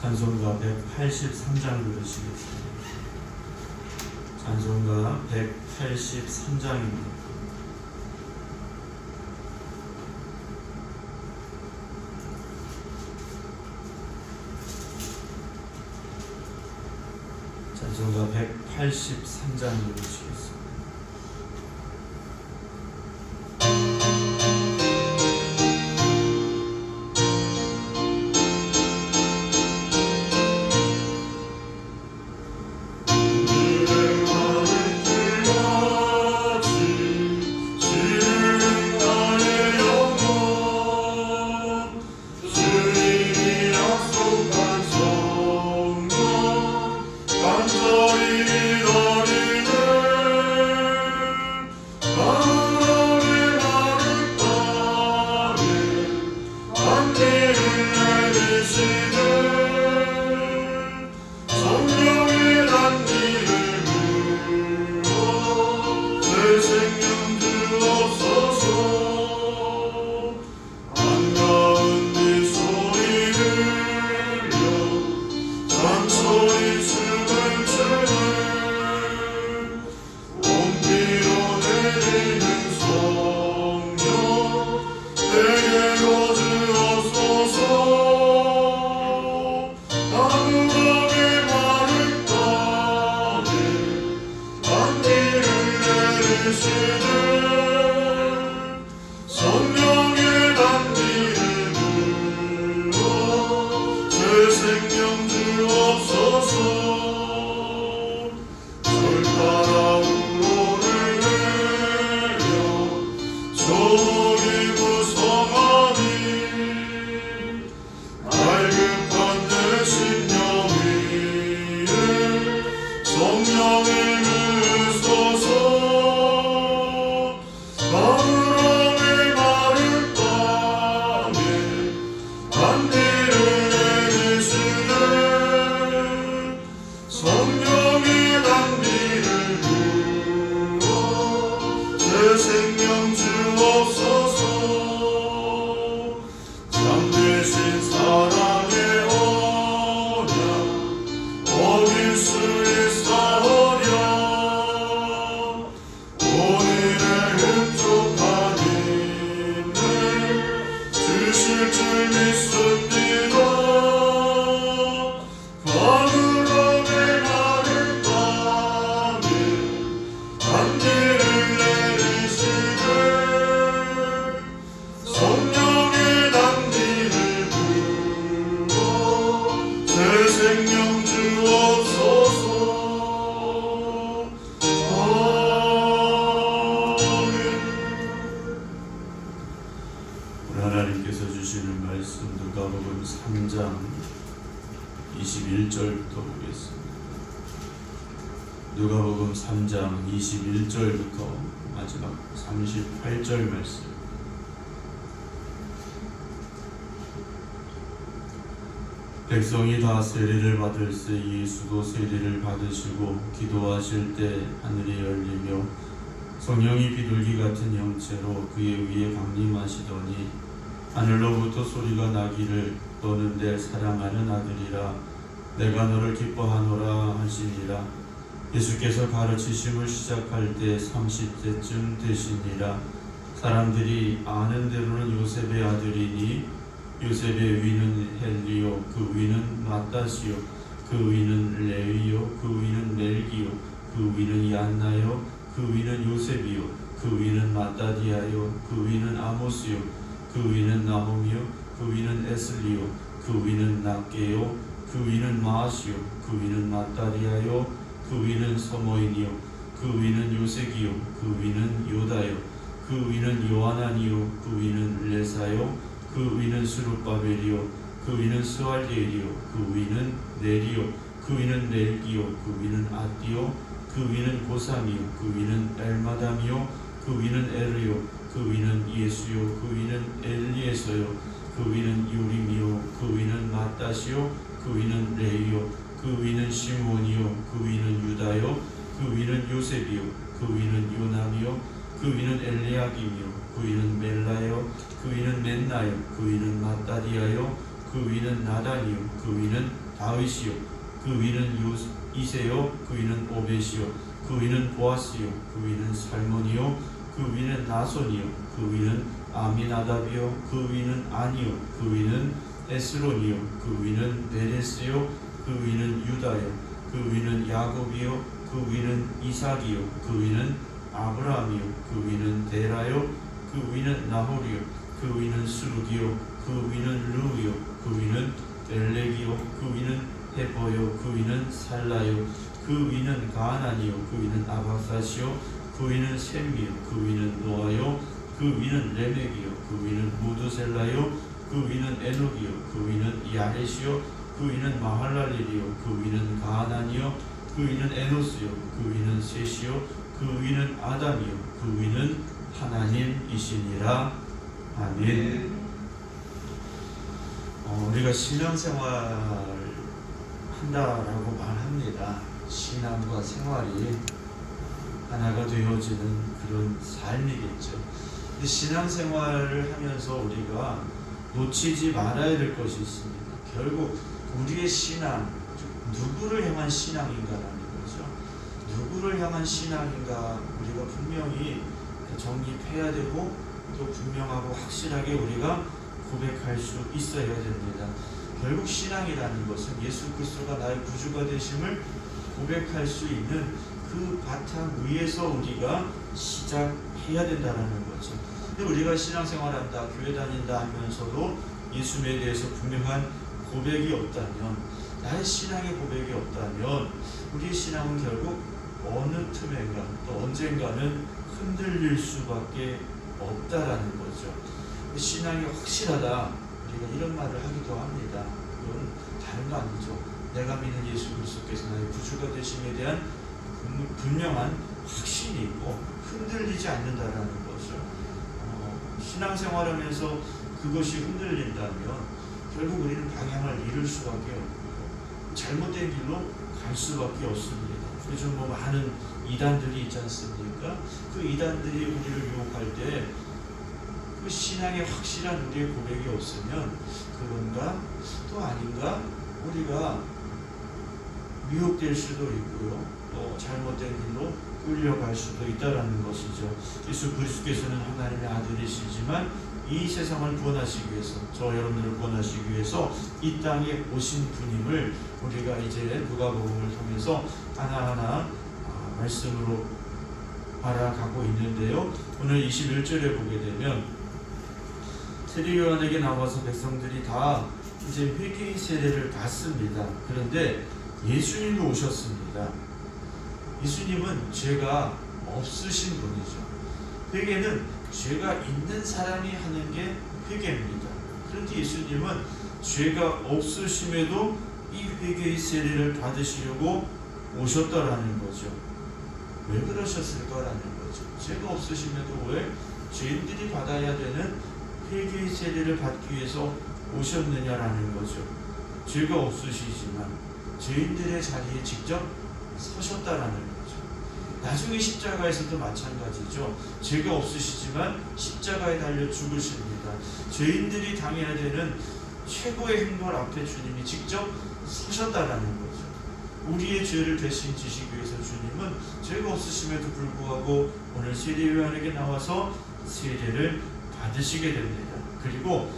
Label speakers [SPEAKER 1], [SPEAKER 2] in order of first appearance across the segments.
[SPEAKER 1] 찬송가 183장 부르시겠습니다. 찬송가 183장입니다. 찬송가 183장 부르시겠습니다. 하나님께서 주시는 말씀 누가복음 3장 21절부터 보겠습니다. 누가복음 3장 21절부터 마지막 38절 말씀. 백성이 다 세례를 받을새 예수도 세례를 받으시고 기도하실 때 하늘이 열리며 성령이 비둘기 같은 형체로 그의 위에 강림하시더니 하늘로부터 소리가 나기를 너는 내 사랑하는 아들이라 내가 너를 기뻐하노라 하시니라. 예수께서 가르치심을 시작할 때 30세쯤 되시니라. 사람들이 아는 대로는 요셉의 아들이니 요셉의 위는 헬리요 그 위는 마따시요 그 위는 레위요 그 위는 멜기요 그 위는 얀나요 그 위는 요셉이요 그 위는 마따디아요 그 위는 아모스요 그 위는 나홈이요 그 위는 에슬리요 그 위는 낫게요 그 위는 마아시요 그 위는 마따리아요 그 위는 서모인이요 그 위는 요색이요 그 위는 요다요 그 위는 요하나니요 그 위는 레사요 그 위는 스룹바벨이요 그 위는 스알디엘이요 그 위는 네리요 그 위는 넬기요 그 위는 아띠요 그 위는 고삼이요 그 위는 엘마담이요 그 위는 에르요 그 위는 예수요 그 위는 엘리에서요 그 위는 요림이요 그 위는 마따시요 그 위는 레이요 그 위는 시몬이요 그 위는 유다요 그 위는 요셉이요 그 위는 요남이요 그 위는 엘리야김이요 그 위는 멜라요 그 위는 맨나요 그 위는 마따디아요 그 위는 나단이요 그 위는 다윗이요 그 위는 이새요 그 위는 오벳이요 그 위는 보아스요 그 위는 살몬이요 그 위는 나손이요 그 위는 아미나답이요 그 위는 아니요 그 위는 에스론이요 그 위는 베레스요 그 위는 유다요 그 위는 야곱이요 그 위는 이삭이요 그 위는 아브라함이요 그 위는 데라요 그 위는 나홀이요 그 위는 스룹이요 그 위는 루요 그 위는 벨렉이요 그 위는 헤버요 그 위는 살라요 그 위는 가나니요 그 위는 아박사시요 그 위는 셈이요 그 위는 노아요 그 위는 레멕이요 그 위는 무드셀라요 그 위는 에녹이요 그 위는 야렛이요 그 위는 마할랄엘이요 그 위는 가나니요 그 위는 에노스요 그 위는 셋이요 그 위는 아담이요 그 위는 하나님이시니라. 아멘. 우리가 신앙생활 한다라고 말합니다. 신앙과 생활이 하나가 되어지는 그런 삶이겠죠. 근데 신앙생활을 하면서 우리가 놓치지 말아야 될 것이 있습니다. 결국 우리의 신앙, 누구를 향한 신앙인가라는 거죠. 누구를 향한 신앙인가 우리가 분명히 정립해야 되고 또 분명하고 확실하게 우리가 고백할 수 있어야 됩니다. 결국 신앙이라는 것은 예수 그리스도가 나의 구주가 되심을 고백할 수 있는 그 바탕 위에서 우리가 시작해야 된다는 거죠. 근데 우리가 신앙생활한다, 교회 다닌다 하면서도 예수님에 대해서 분명한 고백이 없다면, 나의 신앙의 고백이 없다면 우리의 신앙은 결국 어느 틈엔가 또 언젠가는 흔들릴 수밖에 없다라는 거죠. 신앙이 확실하다, 우리가 이런 말을 하기도 합니다. 그건 다른 거 아니죠. 내가 믿는 예수 그리스도께서 나의 구주가 되심에 대한 분명한 확신이 있고 흔들리지 않는다라는 거죠. 신앙생활하면서 그것이 흔들린다면 결국 우리는 방향을 잃을 수밖에 없고 잘못된 길로 갈 수밖에 없습니다. 요즘 많은 이단들이 있지 않습니까? 그 이단들이 우리를 유혹할 때 그 신앙에 확실한 우리의 고백이 없으면 그런가 또 아닌가 우리가 미혹될 수도 있고요, 또 잘못된 길로 끌려갈 수도 있다라는 것이죠. 예수 그리스도께서는 하나님의 아들이시지만 이 세상을 구원하시기 위해서, 저 여러분들을 구원하시기 위해서 이 땅에 오신 분임을 우리가 이제 누가복음을 통해서 하나하나 말씀으로 알아가고 있는데요. 오늘 21절에 보게 되면 세례 요한에게 나와서 백성들이 다 이제 회개의 세례를 받습니다. 그런데 예수님이 오셨습니다. 예수님은 죄가 없으신 분이죠. 회개는 죄가 있는 사람이 하는 게 회개입니다. 그런데 예수님은 죄가 없으심에도 이 회개의 세례를 받으시려고 오셨다라는 거죠. 왜 그러셨을까라는 거죠. 죄가 없으심에도 왜 죄인들이 받아야 되는 회개의 세례를 받기 위해서 오셨느냐라는 거죠. 죄가 없으시지만 죄인들의 자리에 직접 서셨다라는 거죠. 나중에 십자가에서도 마찬가지죠. 죄가 없으시지만 십자가에 달려 죽으십니다. 죄인들이 당해야 되는 최고의 행벌 앞에 주님이 직접 서셨다라는 거죠. 우리의 죄를 대신 지시기 위해서 주님은 죄가 없으심에도 불구하고 오늘 세례 요한에게 나와서 세례를 받으시게 됩니다. 그리고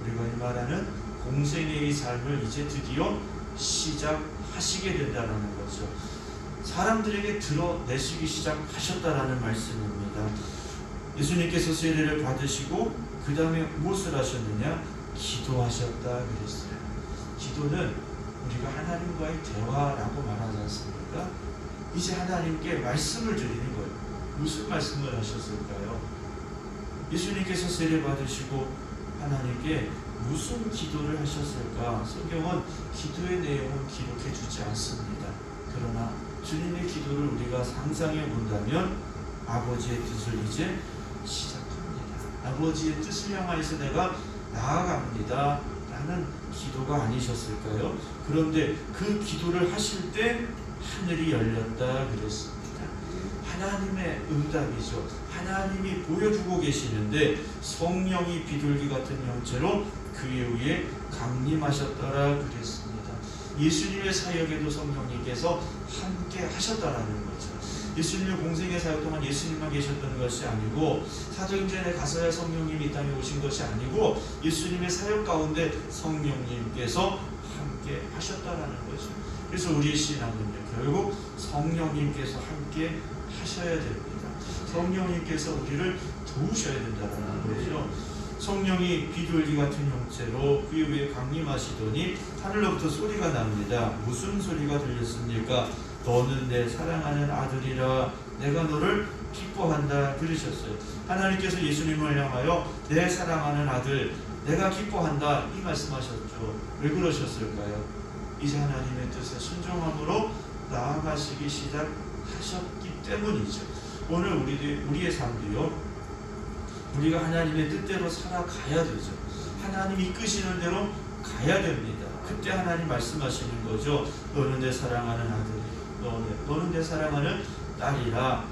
[SPEAKER 1] 우리가 말하는 공생애의 삶을 이제 드디어 시작하시게 된다는 거죠. 사람들에게 드러내시기 시작하셨다라는 말씀입니다. 예수님께서 세례를 받으시고 그 다음에 무엇을 하셨느냐? 기도하셨다 그랬어요. 기도는 우리가 하나님과의 대화라고 말하지 않습니까? 이제 하나님께 말씀을 드리는 거예요. 무슨 말씀을 하셨을까요? 예수님께서 세례 받으시고 하나님께 무슨 기도를 하셨을까? 성경은 기도의 내용은 기록해 주지 않습니다. 그러나 주님의 기도를 우리가 상상해 본다면 아버지의 뜻을 이제 시작합니다. 아버지의 뜻을 향하여서 내가 나아갑니다 라는 기도가 아니셨을까요? 그런데 그 기도를 하실 때 하늘이 열렸다 그랬습니다. 하나님의 응답이죠. 하나님이 보여주고 계시는데 성령이 비둘기 같은 형체로 그의 위에 강림하셨더라 그랬습니다.
[SPEAKER 2] 예수님의 사역에도 성령님께서 함께 하셨다라는 거죠. 예수님의 공생의 사역 동안 예수님만 계셨던 것이 아니고 사도행전에 가서야 성령님이 이 땅에 오신 것이 아니고 예수님의 사역 가운데 성령님께서 함께 하셨다라는 거죠. 그래서 우리의 신앙은요, 결국 성령님께서 함께 하셔야 됩니다. 성령님께서 우리를 도우셔야 된다는 거죠. 성령이 비둘기 같은 형체로 그 위에 강림하시더니 하늘로부터 소리가 납니다. 무슨 소리가 들렸습니까? 너는 내 사랑하는 아들이라 내가 너를 기뻐한다 들으셨어요. 하나님께서 예수님을 향하여 내 사랑하는 아들 내가 기뻐한다 이 말씀하셨죠. 왜 그러셨을까요? 이제 하나님의 뜻에 순종함으로 나아가시기 시작하셨기 때문이죠. 오늘 우리의 삶도요, 우리가 하나님의 뜻대로 살아가야 되죠. 하나님이 이끄시는 대로 가야 됩니다. 그때 하나님 말씀하시는 거죠. 너는 내 사랑하는 아들, 너는 내 사랑하는 딸이라.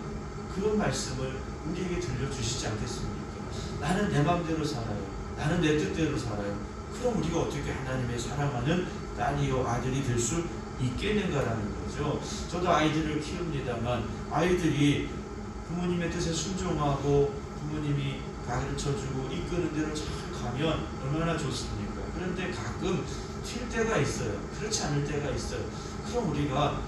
[SPEAKER 2] 그런 말씀을 우리에게 들려주시지 않겠습니까? 나는 내 마음대로 살아요. 나는 내 뜻대로 살아요. 그럼 우리가 어떻게 하나님의 사랑하는 딸이요 아들이 될 수 있겠는가라는 거죠. 저도 아이들을 키웁니다만 아이들이 부모님의 뜻에 순종하고 부모님이 가르쳐주고 이끄는 대로 잘 가면 얼마나 좋습니까? 그런데 가끔 튈 때가 있어요. 그렇지 않을 때가 있어요. 그럼 우리가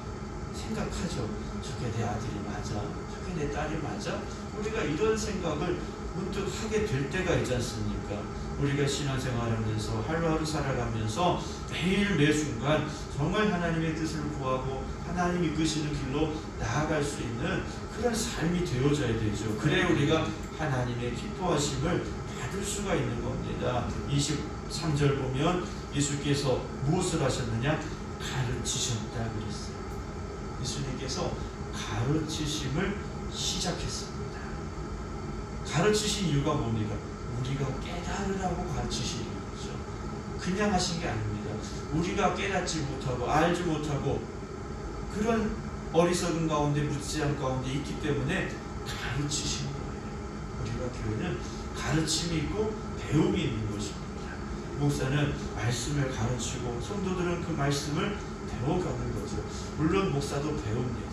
[SPEAKER 2] 생각하죠. 저게 내 아들이 맞아? 저게 내 딸이 맞아? 우리가 이런 생각을 문득 하게 될 때가 있지 않습니까? 우리가 신앙생활하면서 하루하루 살아가면서 매일 매순간 정말 하나님의 뜻을 구하고 하나님 이끄시는 길로 나아갈 수 있는 그런 삶이 되어져야 되죠. 그래야 우리가 하나님의 기뻐하심을 받을 수가 있는 겁니다. 23절 보면 예수께서 무엇을 하셨느냐? 가르치셨다 그랬어요. 예수님께서 가르치심을 시작했습니다. 가르치신 이유가 뭡니까? 우리가 깨달으라고 가르치시는 거죠. 그냥 하신 게 아닙니다. 우리가 깨닫지 못하고 알지 못하고 그런 어리석은 가운데 무지한 가운데 있기 때문에 가르치신 거예요. 우리가 교회는 가르침이 있고 배움이 있는 것입니다. 목사는 말씀을 가르치고 성도들은 그 말씀을 배워가는 거죠. 물론 목사도 배웁니다.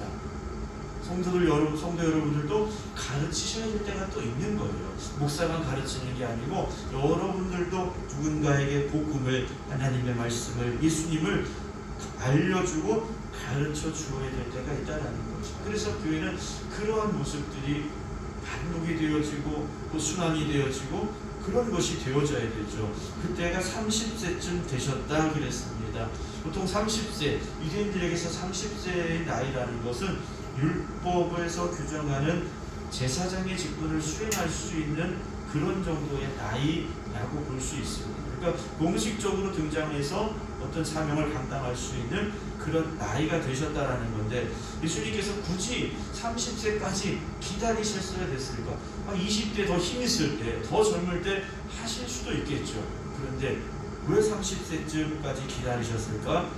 [SPEAKER 2] 성도 여러분들도 가르치셔야 될 때가 또 있는 거예요. 목사만 가르치는 게 아니고 여러분들도 누군가에게 복음을, 하나님의 말씀을, 예수님을 알려주고 가르쳐 주어야 될 때가 있다는 거죠. 그래서 교회는 그러한 모습들이 반복이 되어지고 또 순환이 되어지고 그런 것이 되어져야 되죠. 그때가 30세쯤 되셨다 그랬습니다. 보통 30세, 유대인들에게서 30세의 나이라는 것은 율법에서 규정하는 제사장의 직분을 수행할 수 있는 그런 정도의 나이라고 볼 수 있습니다. 그러니까 공식적으로 등장해서 어떤 사명을 감당할 수 있는 그런 나이가 되셨다라는 건데 예수님께서 굳이 30세까지 기다리셨어야 됐을까? 20대 더 힘 있을 때, 더 젊을 때 하실 수도 있겠죠. 그런데 왜 30세쯤까지 기다리셨을까?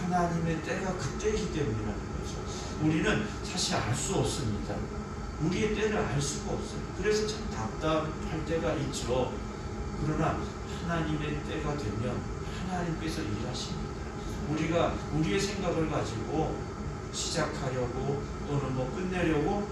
[SPEAKER 2] 하나님의 때가 그때이기 때문이라는 거죠. 우리는 사실 알 수 없습니다. 우리의 때를 알 수가 없어요. 그래서 참 답답할 때가 있죠. 그러나 하나님의 때가 되면 하나님께서 일하십니다. 우리가 우리의 생각을 가지고 시작하려고 또는 끝내려고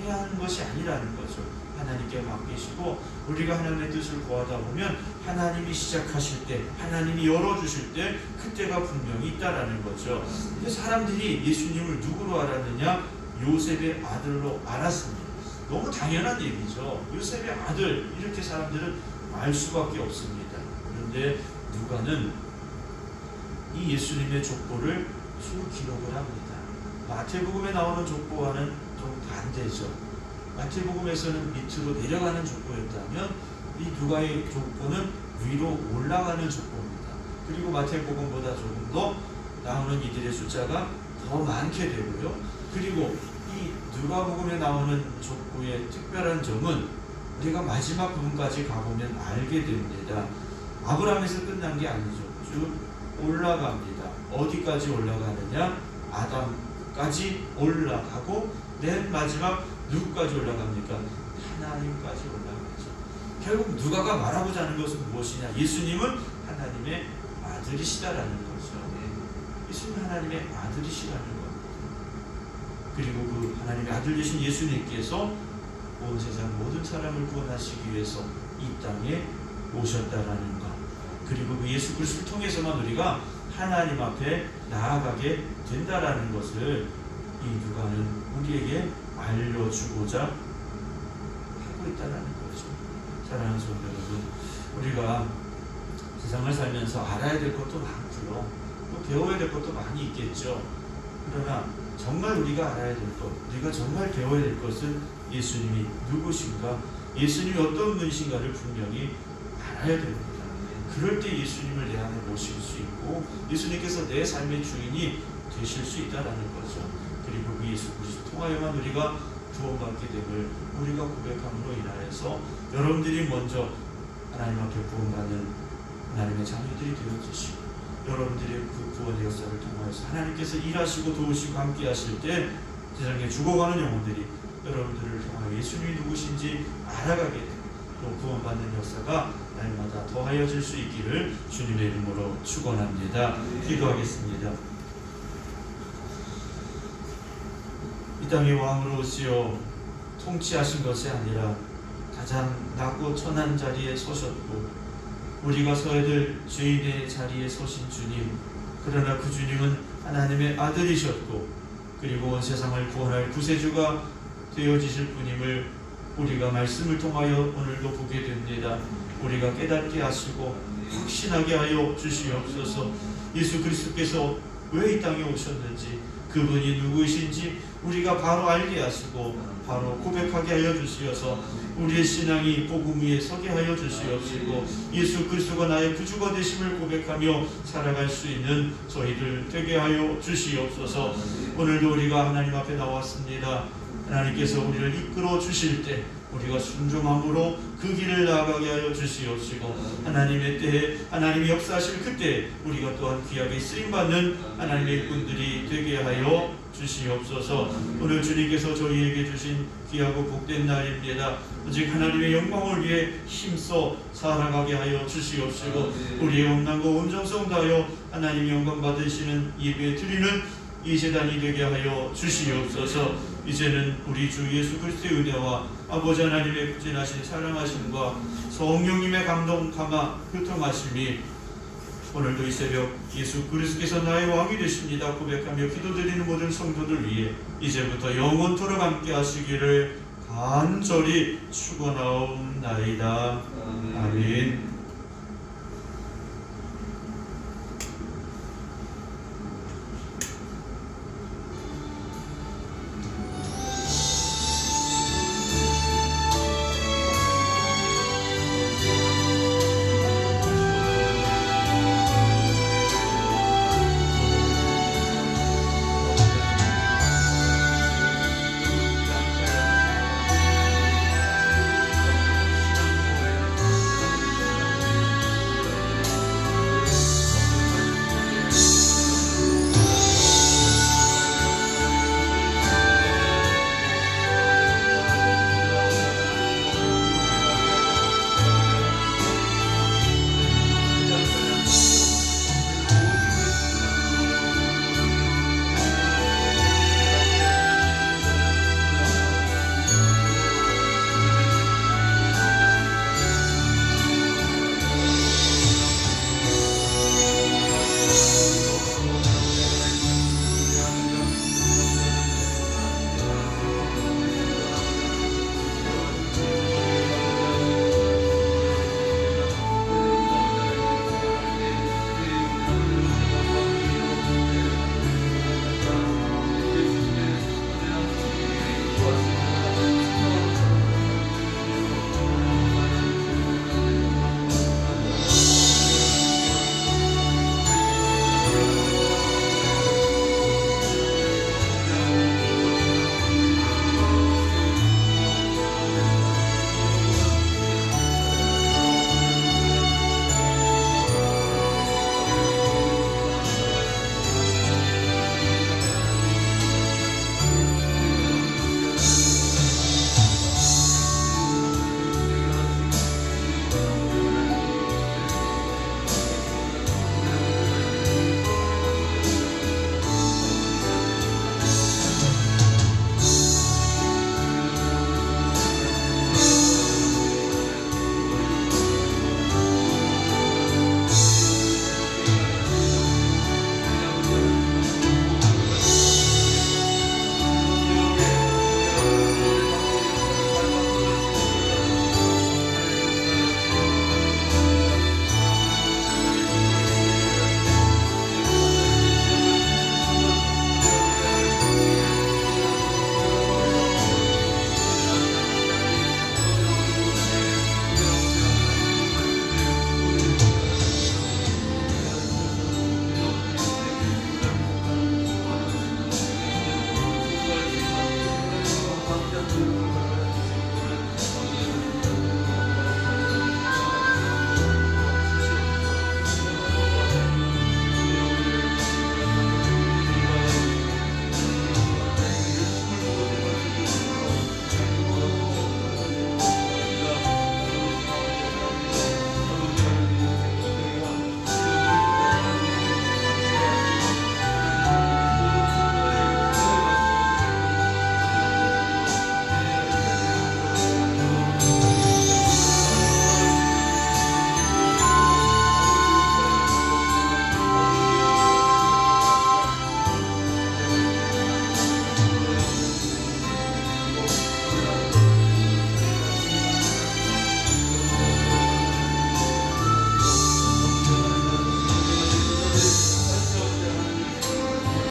[SPEAKER 2] 해야 하는 것이 아니라는 거죠. 하나님께 맡기시고 우리가 하나님의 뜻을 구하다 보면 하나님이 시작하실 때, 하나님이 열어주실 때 그때가 분명히 있다라는 거죠. 근데 사람들이 예수님을 누구로 알았느냐? 요셉의 아들로 알았습니다. 너무 당연한 얘기죠. 요셉의 아들 이렇게 사람들은 알 수밖에 없습니다. 그런데 누가는 이 예수님의 족보를 쭉 기록을 합니다. 마태복음에 나오는 족보와는 좀 반대죠. 마태복음에서는 밑으로 내려가는 족보였다면 이 누가의 족보는 위로 올라가는 족보입니다. 그리고 마태복음보다 조금 더 나오는 이들의 숫자가 더 많게 되고요. 그리고 이 누가복음에 나오는 족보의 특별한 점은 우리가 마지막 부분까지 가보면 알게 됩니다. 아브라함에서 끝난 게 아니죠. 쭉 올라갑니다. 어디까지 올라가느냐? 아담까지 올라가고 맨 마지막 누구까지 올라갑니까? 하나님까지 올라가죠. 결국 누가가 말하고자 하는 것은 무엇이냐? 예수님은 하나님의 아들이시다라는 거죠. 예수님 하나님의 아들이시라는 것. 그리고 그 하나님의 아들 되신 예수님께서 온 세상 모든 사람을 구원하시기 위해서 이 땅에 오셨다라는 것. 그리고 그 예수 그리스도를 통해서만 우리가 하나님 앞에 나아가게 된다라는 것을 이 누가는 우리에게 알려주고자 하고 있다라는 거죠. 사랑하는 성도 여러분, 우리가 세상을 살면서 알아야 될 것도 많고요, 또 배워야 될 것도 많이 있겠죠. 그러나 정말 우리가 알아야 될 것, 우리가 정말 배워야 될 것은 예수님이 누구신가, 예수님이 어떤 분이신가를 분명히 알아야 됩니다. 그럴 때 예수님을 내 안에 모실 수 있고 예수님께서 내 삶의 주인이 되실 수 있다는 거죠. 그리고 그 예수 그리스도 통하여만 우리가 구원받게 됨을 우리가 고백함으로 인하여서 여러분들이 먼저 하나님 앞에 구원받는 하나님의 자녀들이 되어주시고, 여러분들의 그 구원의 역사를 통하여서 하나님께서 일하시고 도우시고 함께 하실 때 세상에 죽어가는 영혼들이 여러분들을 통하여 예수님이 누구신지 알아가게 되고 또 구원받는 역사가 날마다 더하여질 수 있기를 주님의 이름으로 축원합니다. 기도하겠습니다. 이 땅의 왕으로 오시어 통치하신 것이 아니라 가장 낮고 천한 자리에 서셨고 우리가 서야 될 죄인의 자리에 서신 주님, 그러나 그 주님은 하나님의 아들이셨고 그리고 온 세상을 구원할 구세주가 되어지실 분임을 우리가 말씀을 통하여 오늘도 보게 됩니다. 우리가 깨닫게 하시고 확신하게 하여 주시옵소서. 예수 그리스도께서 왜 이 땅에 오셨는지, 그분이 누구이신지 우리가 바로 알게 하시고 바로 고백하게 하여 주시어서 우리의 신앙이 복음 위에 서게 하여 주시옵시고 예수 그리스도가 나의 구주가 되심을 고백하며 살아갈 수 있는 저희들 되게 하여 주시옵소서. 오늘도 우리가 하나님 앞에 나왔습니다. 하나님께서 우리를 이끌어 주실 때 우리가 순종함으로 그 길을 나아가게 하여 주시옵시고 하나님의 때에 하나님이 역사하실 그때 우리가 또한 귀하게 쓰임받는 하나님의 일꾼들이 되게 하여 주시옵소서. 오늘 주님께서 저희에게 주신 귀하고 복된 날입니다. 오직 하나님의 영광을 위해 힘써 살아가게 하여 주시옵시고 우리의 온난과 온정성 다하여 하나님 영광 받으시는 예배 드리는 이 제단이 되게 하여 주시옵소서. 이제는 우리 주 예수 그리스도의 은혜와 아버지 하나님의 극진하신 사랑하심과 성령님의 감동 감화 교통하심이 오늘도 이 새벽 예수 그리스도께서 나의 왕이 되십니다 고백하며 기도드리는 모든 성도들 위해 이제부터 영원토록 함께 하시기를 간절히 축원하옵나이다. 아멘.